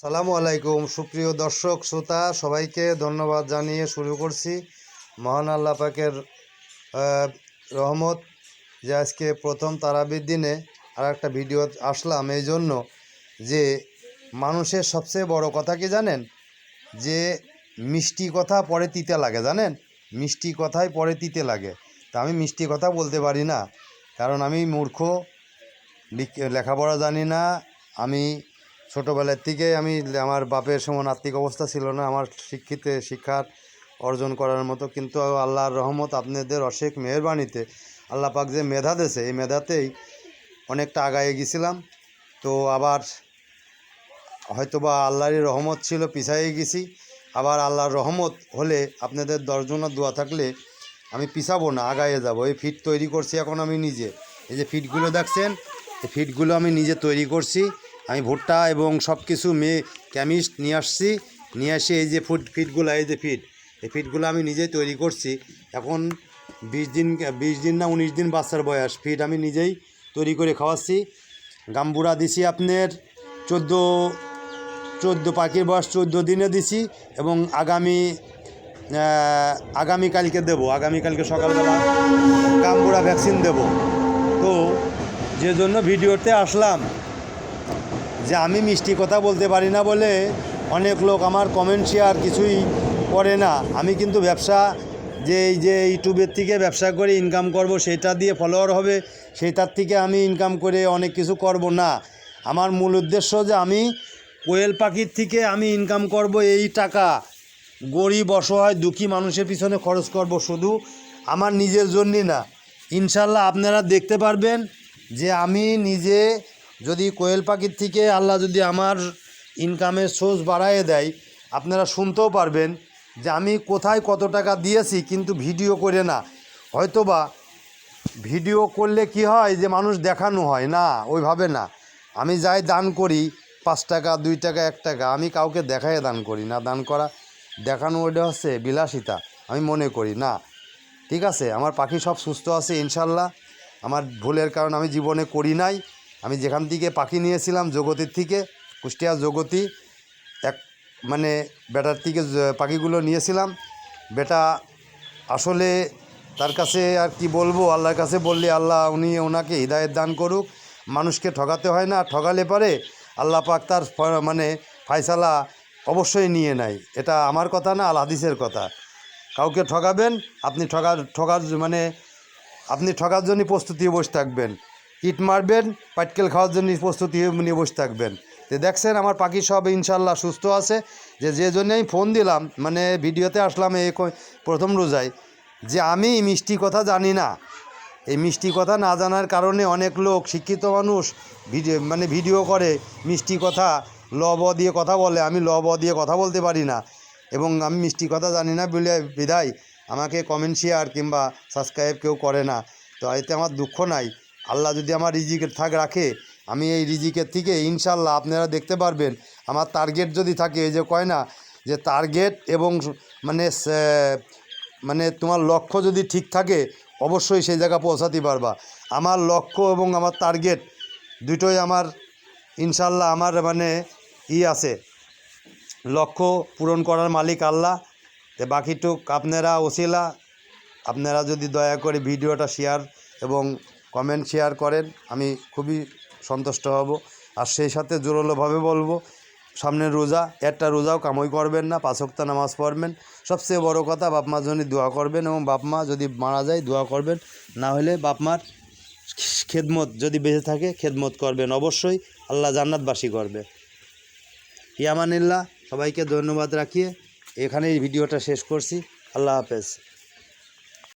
সালামু আলাইকুম সুপ্রিয় দর্শক শ্রোতা সবাইকে ধন্যবাদ জানিয়ে শুরু করছি। মহান আল্লাহ পাকের রহমত যে আজকে প্রথম তারাবির দিনে আর একটা ভিডিও আসলাম এই জন্য যে মানুষের সবচেয়ে বড় কথা কি জানেন, যে মিষ্টি কথা পরে তিতে লাগে। জানেন, মিষ্টি কথাই পরে তিতে লাগে। তা আমি মিষ্টি কথা বলতে পারি না, কারণ আমি মূর্খ, লেখাপড়া জানি না। আমি ছোটোবেলার থেকে আমার বাপের সমান আর্থিক অবস্থা ছিল না আমার শিক্ষার অর্জন করার মতো, কিন্তু আল্লাহর রহমত, আপনাদের অশেষ মেহেরবানিতে আল্লাহ পাক যে মেধা দিয়েছে এই মেধাতেই অনেকটা আগায়ে গেছিলাম। তো আবার হয়তোবা আল্লাহরই রহমত ছিল, পিছাইয়ে গেছি। আবার আল্লাহর রহমত হলে আপনাদের 10 জনের দোয়া থাকলে আমি পিছাবো না, আগায়ে যাব। এই ফিট তৈরি করছি এখন আমি নিজে। এই যে ফিটগুলো দেখছেন, এই ফিটগুলো আমি নিজে তৈরি করছি। আমি ভুট্টা এবং সব কিছু কেমিস্ট নিয়ে আসছি, নিয়ে এসে এই যে ফিটগুলো, এই যে এই ফিটগুলো আমি নিজেই তৈরি করছি। এখন 20 দিন না 19 দিন বাচ্চার বয়স। ফিট আমি নিজেই তৈরি করে খাওয়াচ্ছি। গাম্বুরা দিছি আপনার 14 পাখির বয়স 14 দিনে দিছি, এবং আগামীকালকে দেবো। আগামীকালকে সকালবেলা গাম্বুরা ভ্যাকসিন দেব। তো যে জন্য ভিডিওতে আসলাম, যে আমি মিষ্টি কথা বলতে পারি না বলে অনেক লোক আমার কমেন্ট শেয়ার কিছুই করে না। আমি কিন্তু ব্যবসা, এই যে ইউটিউবের থেকে ব্যবসা করে ইনকাম করব, সেটা দিয়ে ফলোয়ার হবে, সেইটার থেকে আমি ইনকাম করে অনেক কিছু করব না। আমার মূল উদ্দেশ্য যে আমি কোয়েল পাখির থেকে আমি ইনকাম করব, এই টাকা গরিব অসহায় দুঃখী মানুষের পিছনে খরচ করব, শুধু আমার নিজের জন্যই না। ইনশাল্লাহ আপনারা দেখতে পারবেন যে আমি নিজে যদি কোয়েল পাখির থেকে আল্লাহ যদি আমার ইনকামের সোর্স বাড়ায় দেয়, আপনারা শুনতেও পারবেন যে আমি কোথায় কত টাকা দিয়েছি, কিন্তু ভিডিও করে না। হয়তোবা ভিডিও করলে কি হয় যে মানুষ দেখানো হয় না, ওইভাবে না। আমি যাই দান করি, 5 টাকা 2 টাকা 1 টাকা, আমি কাউকে দেখায় দান করি না। দান করা দেখানো ওইটা হচ্ছে বিলাসিতা, আমি মনে করি না। ঠিক আছে, আমার পাখি সব সুস্থ আছে ইনশাল্লাহ। আমার ভুলের কারণ আমি জীবনে করি নাই। আমি যেখান থেকে পাখি নিয়েছিলাম, জগতির থেকে, কুষ্টিয়া জগতি বেটার থেকে পাখিগুলো নিয়েছিলাম। বেটা আসলে তার কাছে আর কি বলবো, আল্লাহর কাছে বললে আল্লাহ ওনাকে হিদায়ত দান করুক। মানুষকে ঠকাতে হয় না, ঠকালে পারে আল্লাহ পাক তার ফায়সালা অবশ্যই নিয়ে নেয়। এটা আমার কথা না, আল হাদিসের কথা। কাউকে ঠকাবেন, আপনি আপনি ঠকার জন্য প্রস্তুতি বসে থাকবেন। ইট মারবেন, পাটকেল খাওয়ার জন্য প্রস্তুতি নিয়ে বসে থাকবেন। তো দেখছেন আমার পাখি সব ইনশাল্লাহ সুস্থ আছে। যে জন্য আমি ফোন দিলাম, ভিডিওতে আসলাম এই প্রথম রোজায়, যে আমি মিষ্টি কথা জানি না। এই মিষ্টি কথা না জানার কারণে অনেক লোক, শিক্ষিত মানুষ ভিডিও করে মিষ্টি কথা, ল দিয়ে কথা বলে। আমি ল দিয়ে কথা বলতে পারি না, এবং আমি মিষ্টি কথা জানি না বলে বিধায় আমাকে কমেন্ট শেয়ার কিংবা সাবস্ক্রাইব কেউ করে না। তো এতে আমার দুঃখ নাই। আল্লাহ যদি আমার রিজিকের রাখে, আমি এই রিজিকের থেকে ইনশাল্লাহ আপনারা দেখতে পারবেন। আমার টার্গেট যদি থাকে, এই যে কয় না যে টার্গেট এবং তোমার লক্ষ্য যদি ঠিক থাকে, অবশ্যই সেই জায়গা পৌঁছাতে পারবা। আমার লক্ষ্য এবং আমার টার্গেট দুটোই আমার ইনশাল্লাহ, আমার আছে, লক্ষ্য পূরণ করার মালিক আল্লাহ। বাকিটুক আপনারা ওসিলা, আপনারা যদি দয়া করে ভিডিওটা শেয়ার এবং কমেন্ট শেয়ার করেন, আমি খুবই সন্তুষ্ট হব। আর সেই সাথে জোরালোভাবে বলবো, সামনের রোজা, একটা রোজাও কামাই করবেন না, 5 ওয়াক্ত নামাজ পড়বেন। সবচেয়ে বড় কথা, বাপ মার জন্য দোয়া করবেন, এবং বাপ মা যদি মারা যায় দোয়া করবেন। না হলে বাপ মার খেদমত যদি বেঁচে থাকে, খেদমত করবেন অবশ্যই, আল্লাহ জান্নাতবাসী করবে। ইয়ামানিল্লাহ, সবাইকে ধন্যবাদ রাখিয়ে এখানেই ভিডিওটা শেষ করছি। আল্লাহ হাফেজ।